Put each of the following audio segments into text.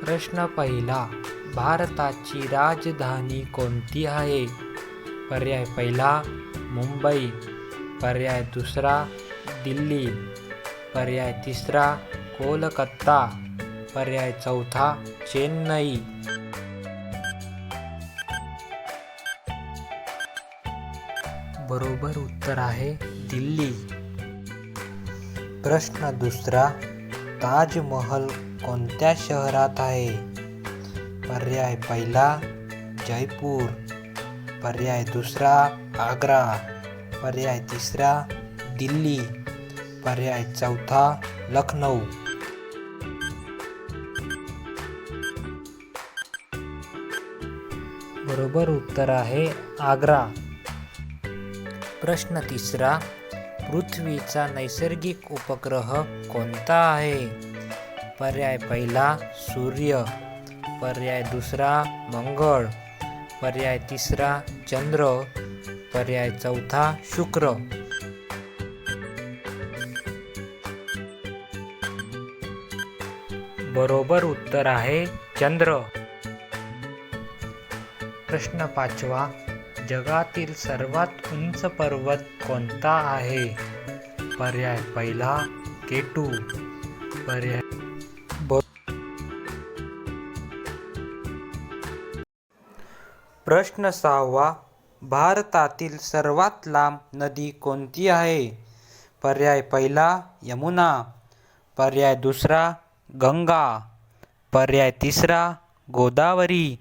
प्रश्न पहिला. भारताची राजधानी कोणती आहे? पर्याय पहिला मुंबई, पर्याय दुसरा दिल्ली, पर्याय तिसरा कोलकाता, पर्याय चौथा चेन्नई. बरोबर उत्तर आहे दिल्ली. प्रश्न दुसरा. ताजमहल कोणत्या शहरात आहे? पर्याय पहिला जयपूर, पर्याय दुसरा आग्रा, पर्याय तिसरा दिल्ली, पर्याय चौथा लखनौ. बरोबर उत्तर आहे आग्रा. प्रश्न तिसरा. पृथ्वीचा नैसर्गिक उपग्रह कोणता आहे? पर्याय पहिला सूर्य, पर्याय दुसरा मंगळ, पर्याय तिसरा चंद्र, पर्याय चौथा शुक्र. बरोबर उत्तर आहे चंद्र. प्रश्न पाचवा. जगातील सर्वात उंच पर्वत कोणता आहे? पर्याय पहिला केटू, पर्याय प्रश्न सहावा. भारतातील सर्वात लांब नदी कोणती आहे? पर्याय पहिला यमुना, पर्याय दुसरा गंगा, पर्याय तिसरा गोदावरी,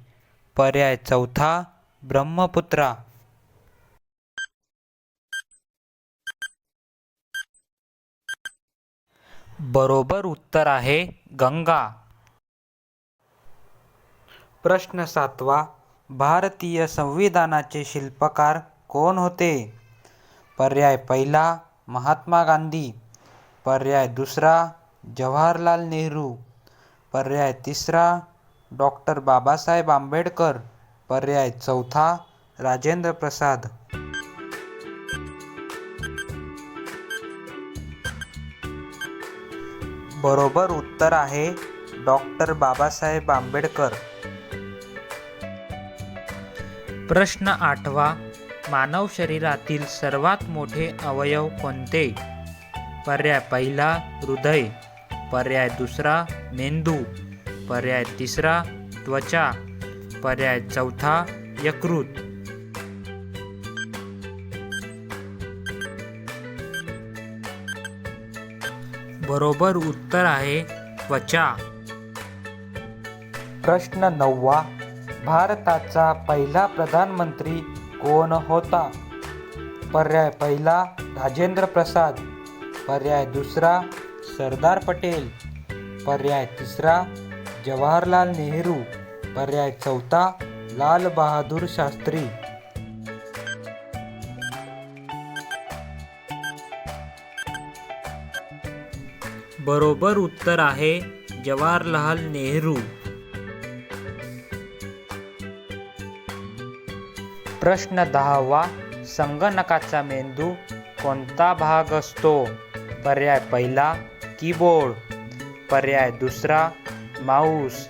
पर्याय चौथा ब्रह्मपुत्रा. बरोबर उत्तर आहे गंगा. प्रश्न सातवा. भारतीय संविधानाचे शिल्पकार कोण होते? पर्याय पहिला महात्मा गांधी, पर्याय दुसरा जवाहरलाल नेहरू, पर्याय तिसरा डॉक्टर बाबासाहेब आंबेडकर, पर्याय चौथा राजेंद्र प्रसाद. बरोबर उत्तर आहे डॉक्टर बाबासाहेब आंबेडकर. प्रश्न आठवा. मानव शरीरातील सर्वात मोठे अवयव कोणते? पर्याय पहिला हृदय, पर्याय दुसरा मेंदू, पर्याय तिसरा त्वचा, पर्याय चौथा यकृत. बरोबर उत्तर आहे त्वचा. प्रश्न नववा. भारताचा पहिला प्रधानमंत्री कोण होता? पर्याय पहिला राजेंद्र प्रसाद, पर्याय दुसरा सरदार पटेल, पर्याय तिसरा जवाहरलाल नेहरू, पर्याय चौथा लाल बहादूर शास्त्री. बरोबर उत्तर आहे जवाहरलाल नेहरू. प्रश्न दहावा. संगणकाचा मेंदू कोणता भाग असतो? पर्याय पहिला कीबोर्ड, पर्याय दुसरा माऊस,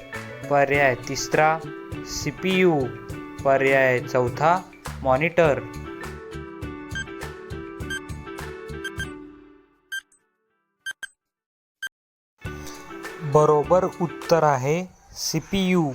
पर्याय तिसरा CPU, पर्याय चौथा मॉनिटर. बरोबर उत्तर आहे CPU.